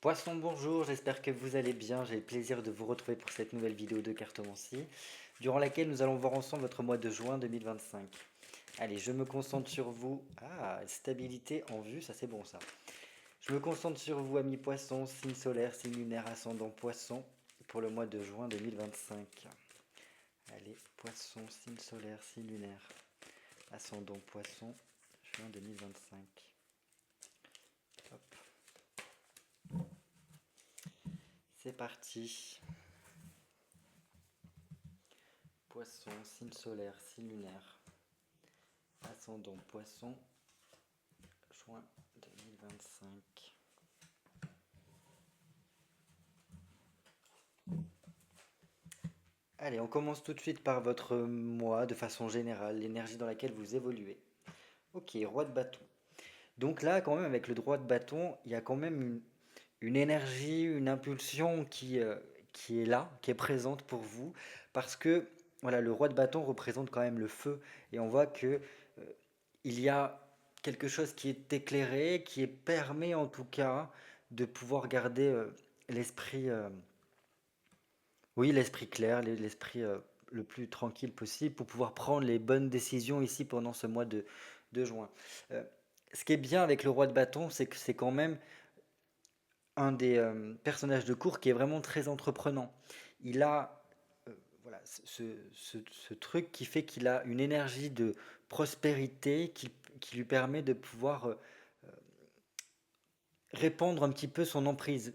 Poisson, bonjour, j'espère que vous allez bien. J'ai le plaisir de vous retrouver pour cette nouvelle vidéo de cartomancie, durant laquelle nous allons voir ensemble votre mois de juin 2025. Allez, je me concentre sur vous. Ah, stabilité en vue, ça c'est bon ça. Je me concentre sur vous, amis poissons, signe solaire, signe lunaire, ascendant poisson, pour le mois de juin 2025. Allez, poisson, signe solaire, signe lunaire, ascendant poisson, juin 2025. Hop, c'est parti. Poisson, signe solaire, signe lunaire, ascendant poisson, juin 2025. Allez, on commence tout de suite par votre mois de façon générale, l'énergie dans laquelle vous évoluez. Ok, roi de bâton. Donc là, quand même, avec le droit de bâton, il y a quand même une énergie, une impulsion qui est là, qui est présente pour vous, parce que voilà, le roi de bâton représente quand même le feu, et on voit que il y a quelque chose qui est éclairé, qui permet en tout cas de pouvoir garder l'esprit, oui, l'esprit clair, l'esprit le plus tranquille possible pour pouvoir prendre les bonnes décisions ici pendant ce mois de juin. Euh, Ce qui est bien avec le roi de bâton, c'est que c'est quand même un des personnages de cour qui est vraiment très entreprenant. Il a euh, voilà, ce truc qui fait qu'il a une énergie de prospérité qui lui permet de pouvoir répandre un petit peu son emprise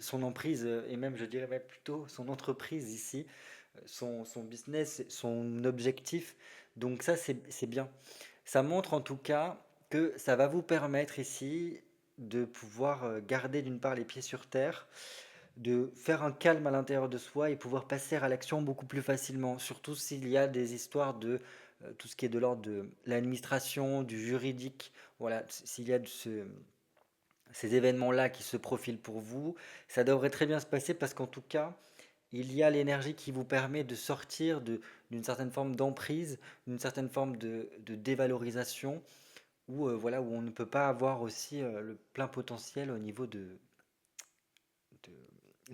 et même je dirais même plutôt son entreprise ici, son business, son objectif. Donc ça c'est bien. Ça montre en tout cas que ça va vous permettre ici de pouvoir garder d'une part les pieds sur terre, de faire un calme à l'intérieur de soi et pouvoir passer à l'action beaucoup plus facilement, surtout s'il y a des histoires de tout ce qui est de l'ordre de l'administration, du juridique, voilà, s'il y a ces événements-là qui se profilent pour vous, ça devrait très bien se passer parce qu'en tout cas, il y a l'énergie qui vous permet de sortir d'une certaine forme d'emprise, d'une certaine forme de dévalorisation, où, voilà, où on ne peut pas avoir aussi le plein potentiel au niveau de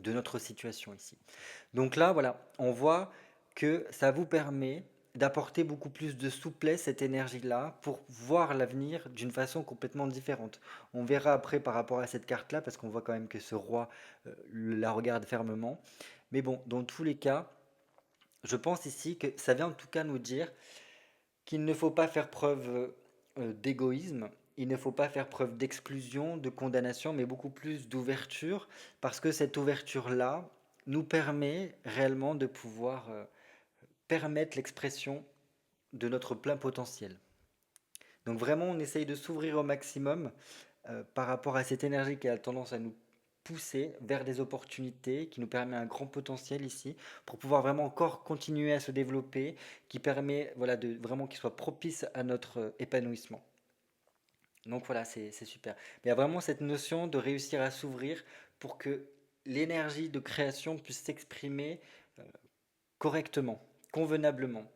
notre situation ici. Donc là, voilà, on voit que ça vous permet d'apporter beaucoup plus de souplesse, cette énergie-là, pour voir l'avenir d'une façon complètement différente. On verra après par rapport à cette carte-là, parce qu'on voit quand même que ce roi la regarde fermement. Mais bon, dans tous les cas, je pense ici que ça vient en tout cas nous dire qu'il ne faut pas faire preuve d'égoïsme, il ne faut pas faire preuve d'exclusion, de condamnation, mais beaucoup plus d'ouverture, parce que cette ouverture-là nous permet réellement de pouvoir permettre l'expression de notre plein potentiel. Donc vraiment, on essaye de s'ouvrir au maximum par rapport à cette énergie qui a tendance à nous pousser vers des opportunités, qui nous permet un grand potentiel ici, pour pouvoir vraiment encore continuer à se développer, qui permet voilà, de vraiment qu'il soit propice à notre épanouissement. Donc voilà, c'est super. Mais il y a vraiment cette notion de réussir à s'ouvrir pour que l'énergie de création puisse s'exprimer correctement, convenablement,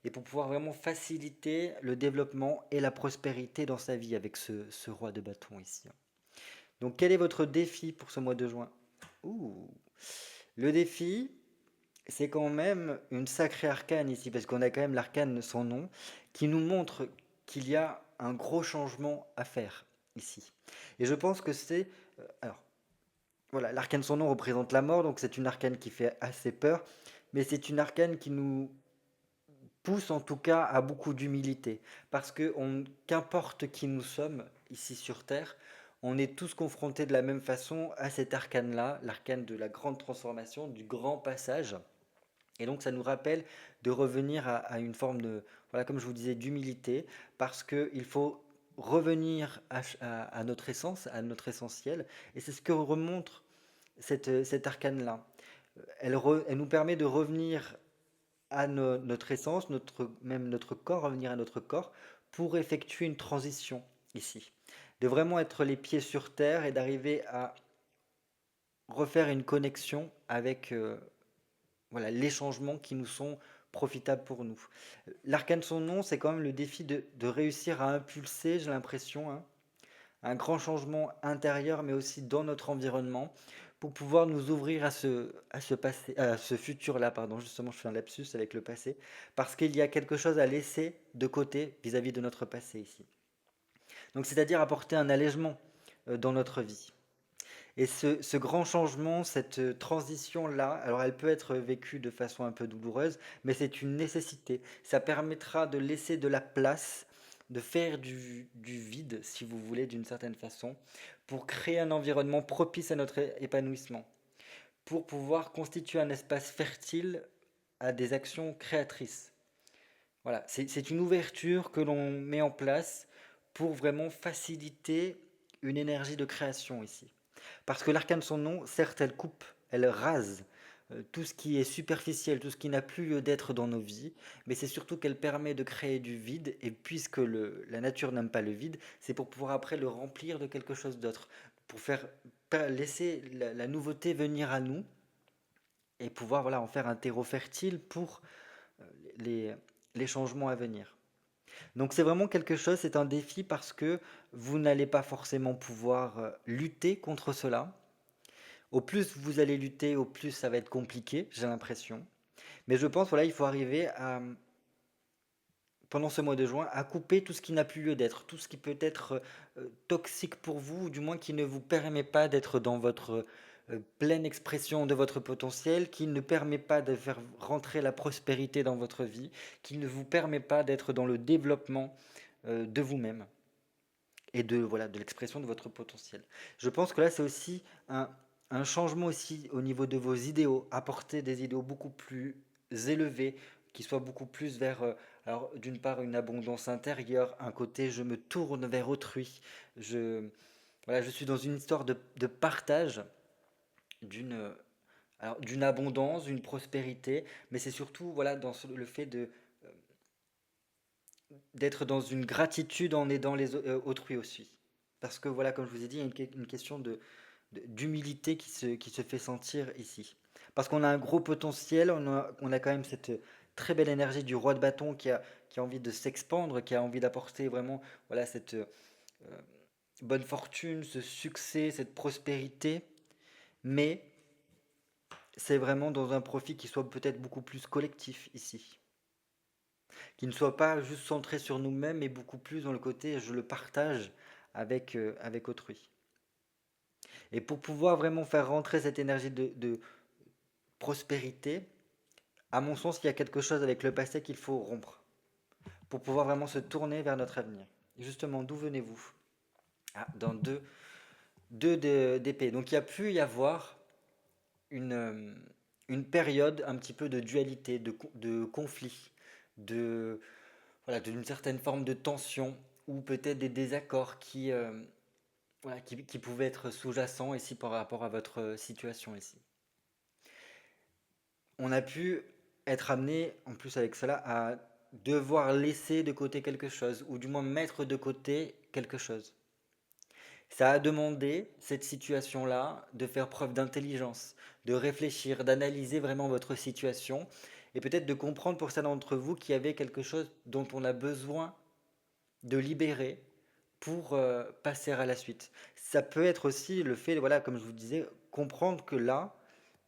et pour pouvoir vraiment faciliter le développement et la prospérité dans sa vie avec ce roi de bâton ici. Donc quel est votre défi pour ce mois de juin? Ouh. Le défi, c'est quand même une sacrée arcane ici, parce qu'on a quand même l'arcane sans nom, qui nous montre qu'il y a un gros changement à faire ici. Et je pense que c'est... alors, voilà, l'arcane sans nom représente la mort, donc c'est une arcane qui fait assez peur, mais c'est une arcane qui nous pousse en tout cas à beaucoup d'humilité, parce que qu'importe qui nous sommes ici sur Terre, on est tous confrontés de la même façon à cet arcane-là, l'arcane de la grande transformation, du grand passage. Et donc ça nous rappelle de revenir à une forme de, voilà, comme je vous disais, d'humilité, parce qu'il faut revenir à notre essence, à notre essentiel, et c'est ce que remontre cette arcane-là. Elle nous permet de revenir à notre essence, même notre corps, revenir à notre corps, pour effectuer une transition ici. De vraiment être les pieds sur terre et d'arriver à refaire une connexion avec voilà, les changements qui nous sont profitables pour nous. L'arcane de son nom, c'est quand même le défi de réussir à impulser, j'ai l'impression, hein, un grand changement intérieur, mais aussi dans notre environnement, pour pouvoir nous ouvrir à ce passé, à ce futur-là, pardon. Justement, je fais un lapsus avec le passé, parce qu'il y a quelque chose à laisser de côté vis-à-vis de notre passé ici. Donc, c'est-à-dire apporter un allègement dans notre vie. Et ce grand changement, cette transition-là, alors elle peut être vécue de façon un peu douloureuse, mais c'est une nécessité. Ça permettra de laisser de la place, de faire du vide, si vous voulez, d'une certaine façon, pour créer un environnement propice à notre épanouissement, pour pouvoir constituer un espace fertile à des actions créatrices. Voilà, c'est une ouverture que l'on met en place pour vraiment faciliter une énergie de création ici. Parce que l'arcane de son nom, certes, elle coupe, elle rase tout ce qui est superficiel, tout ce qui n'a plus lieu d'être dans nos vies, mais c'est surtout qu'elle permet de créer du vide, et puisque la nature n'aime pas le vide, c'est pour pouvoir après le remplir de quelque chose d'autre, pour faire laisser la nouveauté venir à nous, et pouvoir voilà, en faire un terreau fertile pour les, les changements à venir. Donc c'est vraiment quelque chose, c'est un défi parce que vous n'allez pas forcément pouvoir lutter contre cela. Au plus vous allez lutter, au plus ça va être compliqué, j'ai l'impression. Mais je pense, voilà, il faut arriver à, pendant ce mois de juin, à couper tout ce qui n'a plus lieu d'être, tout ce qui peut être toxique pour vous, ou du moins qui ne vous permet pas d'être dans votre pleine expression de votre potentiel, qui ne permet pas de faire rentrer la prospérité dans votre vie, qui ne vous permet pas d'être dans le développement de vous-même et de voilà de l'expression de votre potentiel. Je pense que là c'est aussi un changement aussi au niveau de vos idéaux, apporter des idéaux beaucoup plus élevés, qui soient beaucoup plus vers alors d'une part une abondance intérieure, un côté je me tourne vers autrui, je voilà je suis dans une histoire de partage d'une alors d'une abondance, d'une prospérité, mais c'est surtout voilà dans le fait de d'être dans une gratitude en aidant autrui aussi. Parce que voilà, comme je vous ai dit, il y a une question d'humilité qui se fait sentir ici. Parce qu'on a un gros potentiel, on a quand même cette très belle énergie du roi de bâton qui a envie de s'expandre, qui a envie d'apporter vraiment voilà, cette bonne fortune, ce succès, cette prospérité. Mais c'est vraiment dans un profit qui soit peut-être beaucoup plus collectif ici. Qui ne soit pas juste centré sur nous-mêmes, mais beaucoup plus dans le côté je le partage avec autrui. Et pour pouvoir vraiment faire rentrer cette énergie de prospérité, à mon sens, il y a quelque chose avec le passé qu'il faut rompre pour pouvoir vraiment se tourner vers notre avenir. Et justement, d'où venez-vous? Ah, dans deux d'épée. Donc il y a pu y avoir une, euh, une période un petit peu de dualité, de conflit, de, voilà, d'une certaine forme de tension ou peut-être des désaccords voilà, qui pouvaient être sous-jacents ici par rapport à votre situation ici. On a pu être amené, en plus avec cela, à devoir laisser de côté quelque chose, ou du moins mettre de côté quelque chose. Ça a demandé, cette situation-là, de faire preuve d'intelligence, de réfléchir, d'analyser vraiment votre situation, et peut-être de comprendre pour certains d'entre vous qu'il y avait quelque chose dont on a besoin de libérer pour passer à la suite. Ça peut être aussi le fait, voilà, comme je vous disais, comprendre que là,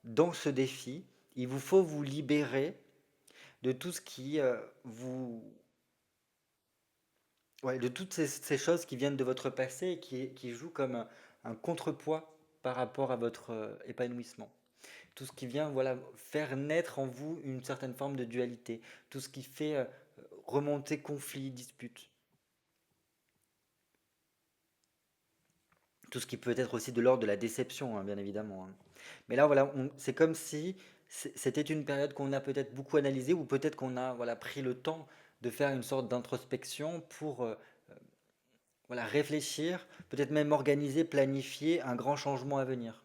dans ce défi, il vous faut vous libérer de tout ce qui ouais, de toutes ces choses qui viennent de votre passé et qui jouent comme un contrepoids par rapport à votre épanouissement. Tout ce qui vient voilà, faire naître en vous une certaine forme de dualité. Tout ce qui fait remonter conflits, disputes. Tout ce qui peut être aussi de l'ordre de la déception, hein, bien évidemment, hein. Mais là, voilà, c'est comme si c'était une période qu'on a peut-être beaucoup analysée ou peut-être qu'on a voilà, pris le temps de faire une sorte d'introspection pour voilà, réfléchir, peut-être même organiser, planifier un grand changement à venir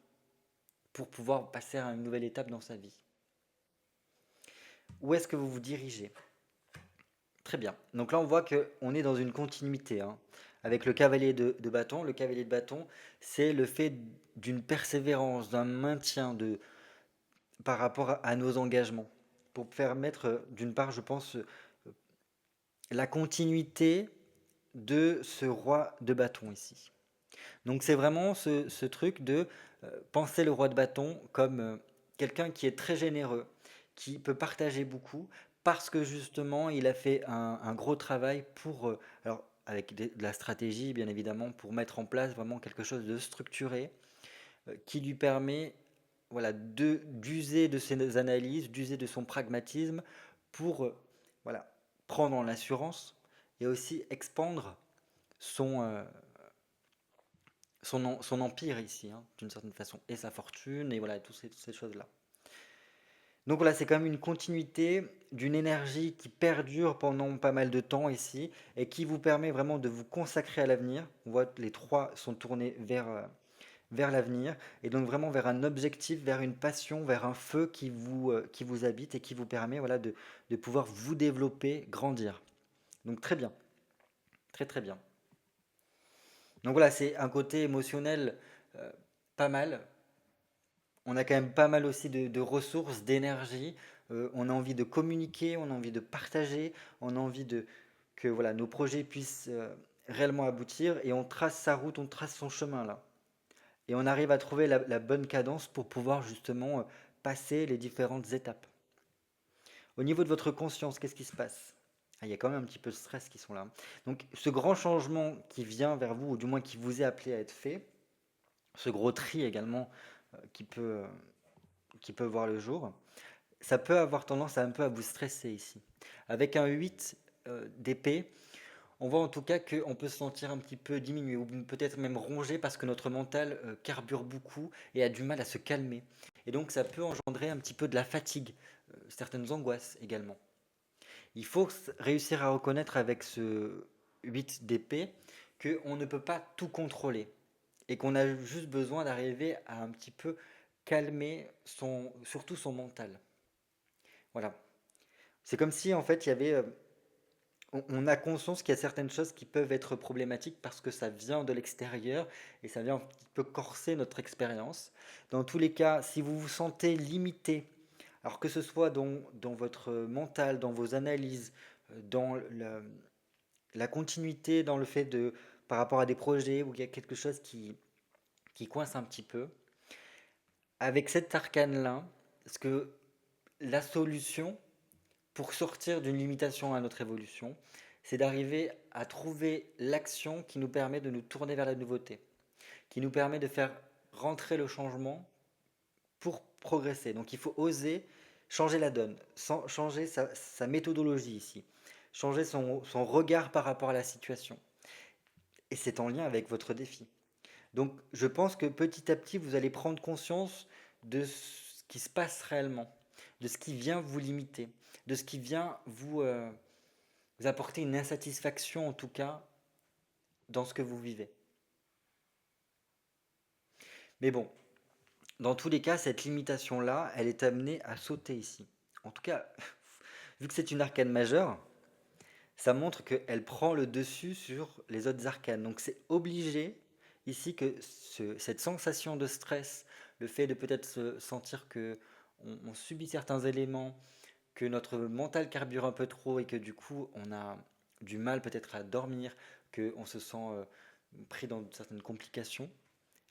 pour pouvoir passer à une nouvelle étape dans sa vie. Où est-ce que vous vous dirigez? Très bien. Donc là, on voit qu'on est dans une continuité, hein, avec le cavalier de bâton. Le cavalier de bâton, c'est le fait d'une persévérance, d'un maintien par rapport à nos engagements, pour permettre, d'une part, je pense, la continuité de ce roi de bâton ici. Donc c'est vraiment ce truc de penser le roi de bâton comme quelqu'un qui est très généreux, qui peut partager beaucoup, parce que justement il a fait un gros travail pour, alors avec de la stratégie bien évidemment, pour mettre en place vraiment quelque chose de structuré, qui lui permet voilà, d'user de ses analyses, d'user de son pragmatisme pour voilà, prendre en assurance et aussi expandre son, son empire ici, hein, d'une certaine façon, et sa fortune, et voilà, toutes ces choses-là. Donc voilà, c'est quand même une continuité d'une énergie qui perdure pendant pas mal de temps ici, et qui vous permet vraiment de vous consacrer à l'avenir. On voit que les trois sont tournés vers l'avenir, et donc vraiment vers un objectif, vers une passion, vers un feu qui vous habite et qui vous permet voilà, de pouvoir vous développer, grandir. Donc très bien, très très bien. Donc voilà, c'est un côté émotionnel euh, pas mal. On a quand même pas mal aussi de ressources, d'énergie. On a envie de communiquer, on a envie de partager, on a envie que voilà, nos projets puissent réellement aboutir et on trace sa route, on trace son chemin là. Et on arrive à trouver la bonne cadence pour pouvoir justement passer les différentes étapes. Au niveau de votre conscience, qu'est-ce qui se passe? Ah, il y a quand même un petit peu de stress qui sont là. Donc ce grand changement qui vient vers vous, ou du moins qui vous est appelé à être fait, ce gros tri également qui qui peut voir le jour, ça peut avoir tendance à un peu à vous stresser ici. Avec un 8 d'épée, on voit en tout cas qu'on peut se sentir un petit peu diminué ou peut-être même rongé parce que notre mental carbure beaucoup et a du mal à se calmer. Et donc ça peut engendrer un petit peu de la fatigue, certaines angoisses également. Il faut réussir à reconnaître avec ce 8 d'épée qu'on ne peut pas tout contrôler et qu'on a juste besoin d'arriver à un petit peu calmer surtout son mental. Voilà. C'est comme si en fait il y avait on a conscience qu'il y a certaines choses qui peuvent être problématiques parce que ça vient de l'extérieur et ça vient un petit peu corser notre expérience. Dans tous les cas, si vous vous sentez limité, alors que ce soit dans votre mental, dans vos analyses, dans la continuité, dans le fait de, par rapport à des projets où il y a quelque chose qui coince un petit peu, avec cet arcane-là, parce que la solution, pour sortir d'une limitation à notre évolution, c'est d'arriver à trouver l'action qui nous permet de nous tourner vers la nouveauté, qui nous permet de faire rentrer le changement pour progresser. Donc il faut oser changer la donne, changer sa méthodologie ici, changer son regard par rapport à la situation. Et c'est en lien avec votre défi. Donc je pense que petit à petit, vous allez prendre conscience de ce qui se passe réellement, de ce qui vient vous limiter, de ce qui vient vous apporter une insatisfaction en tout cas dans ce que vous vivez. Mais bon, dans tous les cas, cette limitation-là, elle est amenée à sauter ici. En tout cas, vu que c'est une arcane majeure, ça montre qu'elle prend le dessus sur les autres arcanes. Donc c'est obligé ici que cette sensation de stress, le fait de peut-être se sentir que on subit certains éléments, que notre mental carbure un peu trop et que du coup on a du mal peut-être à dormir, qu'on se sent pris dans certaines complications,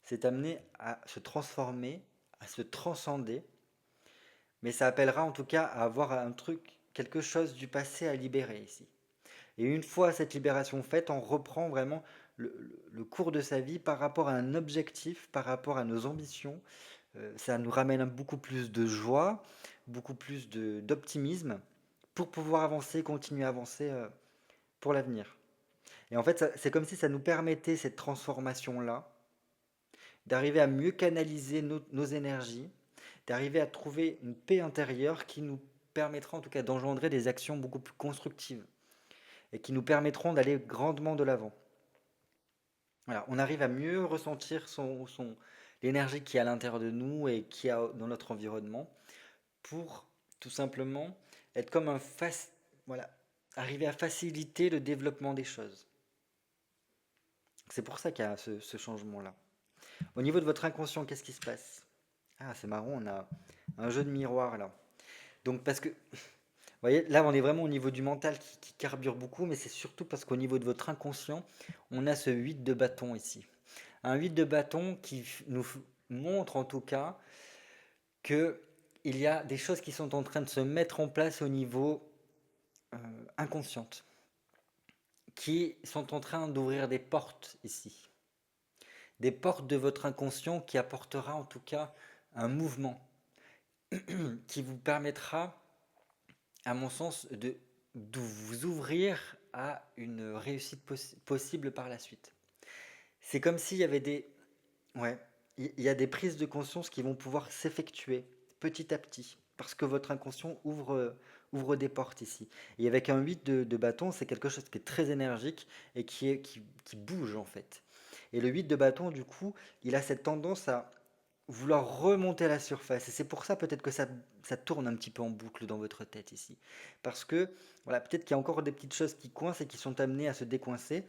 c'est amené à se transformer, à se transcender, mais ça appellera en tout cas à avoir un truc, quelque chose du passé à libérer ici. Et une fois cette libération faite, on reprend vraiment le cours de sa vie par rapport à un objectif, par rapport à nos ambitions. Ça nous ramène beaucoup plus de joie, beaucoup plus d'optimisme pour pouvoir avancer, continuer à avancer pour l'avenir. Et en fait, c'est comme si ça nous permettait cette transformation-là, d'arriver à mieux canaliser nos énergies, d'arriver à trouver une paix intérieure qui nous permettra en tout cas d'engendrer des actions beaucoup plus constructives et qui nous permettront d'aller grandement de l'avant. Voilà, on arrive à mieux ressentir l'énergie qui est à l'intérieur de nous et qui est dans notre environnement pour tout simplement être comme voilà, arriver à faciliter le développement des choses. C'est pour ça qu'il y a ce changement-là. Au niveau de votre inconscient, qu'est-ce qui se passe? Ah, c'est marrant, on a un jeu de miroir là. Donc parce que, vous voyez, là on est vraiment au niveau du mental qui carbure beaucoup, mais c'est surtout parce qu'au niveau de votre inconscient, on a ce 8 de bâton ici. Un 8 de bâton qui montre en tout cas que il y a des choses qui sont en train de se mettre en place au niveau euh, inconsciente, qui sont en train d'ouvrir des portes ici. Des portes de votre inconscient qui apportera en tout cas un mouvement qui vous permettra, à mon sens, de vous ouvrir à une réussite possible par la suite. C'est comme s'il y avait des... Ouais, il y a des prises de conscience qui vont pouvoir s'effectuer petit à petit, parce que votre inconscient ouvre des portes ici. Et avec un 8 de bâton, c'est quelque chose qui est très énergique et qui bouge en fait. Et le 8 de bâton, du coup, il a cette tendance à vouloir remonter à la surface. Et c'est pour ça peut-être que ça tourne un petit peu en boucle dans votre tête ici. Parce que, voilà, peut-être qu'il y a encore des petites choses qui coincent et qui sont amenées à se décoincer.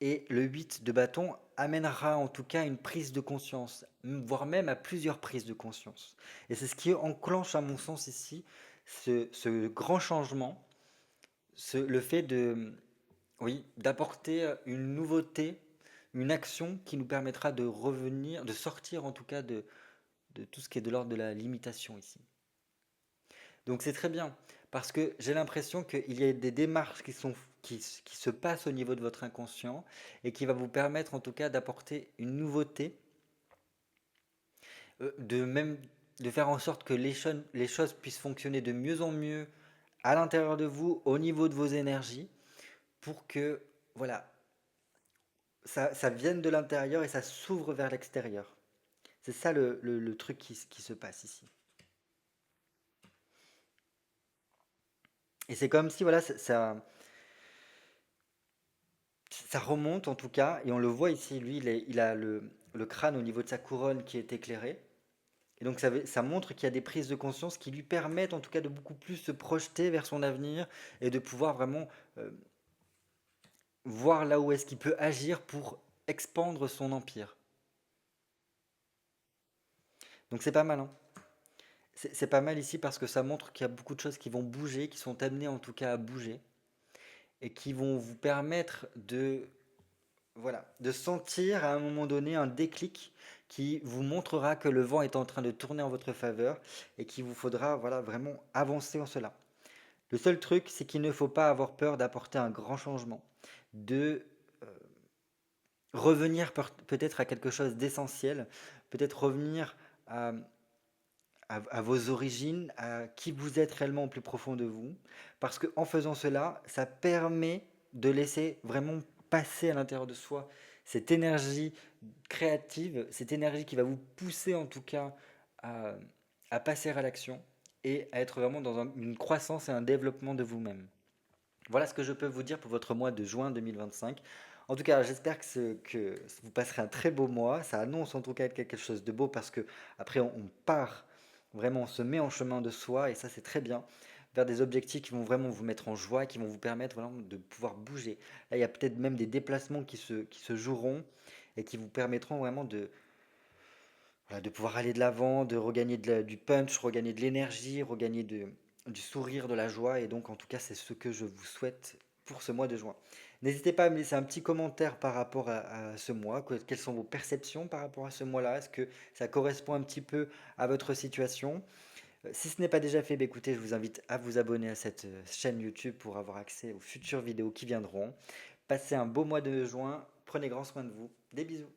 Et le 8 de bâton amènera en tout cas une prise de conscience, voire même à plusieurs prises de conscience. Et c'est ce qui enclenche à mon sens ici ce grand changement, le fait de, oui, d'apporter une nouveauté, une action qui nous permettra de revenir, de sortir en tout cas de tout ce qui est de l'ordre de la limitation ici. Donc c'est très bien, parce que j'ai l'impression qu'il y a des démarches qui se passent au niveau de votre inconscient et qui va vous permettre en tout cas d'apporter une nouveauté, de même de faire en sorte que les choses puissent fonctionner de mieux en mieux à l'intérieur de vous, au niveau de vos énergies, pour que voilà, ça vienne de l'intérieur et ça s'ouvre vers l'extérieur. C'est ça le truc qui se passe ici. Et c'est comme si voilà, ça remonte en tout cas, et on le voit ici, lui, il a le crâne au niveau de sa couronne qui est éclairé. Et donc ça montre qu'il y a des prises de conscience qui lui permettent en tout cas de beaucoup plus se projeter vers son avenir et de pouvoir vraiment euh, voir là où est-ce qu'il peut agir pour expandre son empire. Donc c'est pas mal, hein. C'est pas mal ici parce que ça montre qu'il y a beaucoup de choses qui vont bouger, qui sont amenées en tout cas à bouger, et qui vont vous permettre de voilà, de sentir à un moment donné un déclic qui vous montrera que le vent est en train de tourner en votre faveur et qu'il vous faudra voilà, vraiment avancer en cela. Le seul truc, c'est qu'il ne faut pas avoir peur d'apporter un grand changement, de revenir peut-être à quelque chose d'essentiel, peut-être revenir à, à vos origines, à qui vous êtes réellement au plus profond de vous, parce qu'en faisant cela, ça permet de laisser vraiment passer à l'intérieur de soi cette énergie créative, cette énergie qui va vous pousser en tout cas à, à passer à l'action et à être vraiment dans une croissance et un développement de vous-même. Voilà ce que je peux vous dire pour votre mois de juin 2025. En tout cas, j'espère que vous passerez un très beau mois. Ça annonce en tout cas quelque chose de beau parce que après on part vraiment, on se met en chemin de soi et ça c'est très bien vers des objectifs qui vont vraiment vous mettre en joie, qui vont vous permettre vraiment de pouvoir bouger. Là, il y a peut-être même des déplacements qui se joueront et qui vous permettront vraiment voilà, de pouvoir aller de l'avant, de regagner du punch, regagner de l'énergie, regagner du sourire, de la joie. Et donc, en tout cas, c'est ce que je vous souhaite pour ce mois de juin. N'hésitez pas à me laisser un petit commentaire par rapport à ce mois. Quelles sont vos perceptions par rapport à ce mois-là? Est-ce que ça correspond un petit peu à votre situation? Si ce n'est pas déjà fait, bah, écoutez, je vous invite à vous abonner à cette chaîne YouTube pour avoir accès aux futures vidéos qui viendront. Passez un beau mois de juin. Prenez grand soin de vous. Des bisous.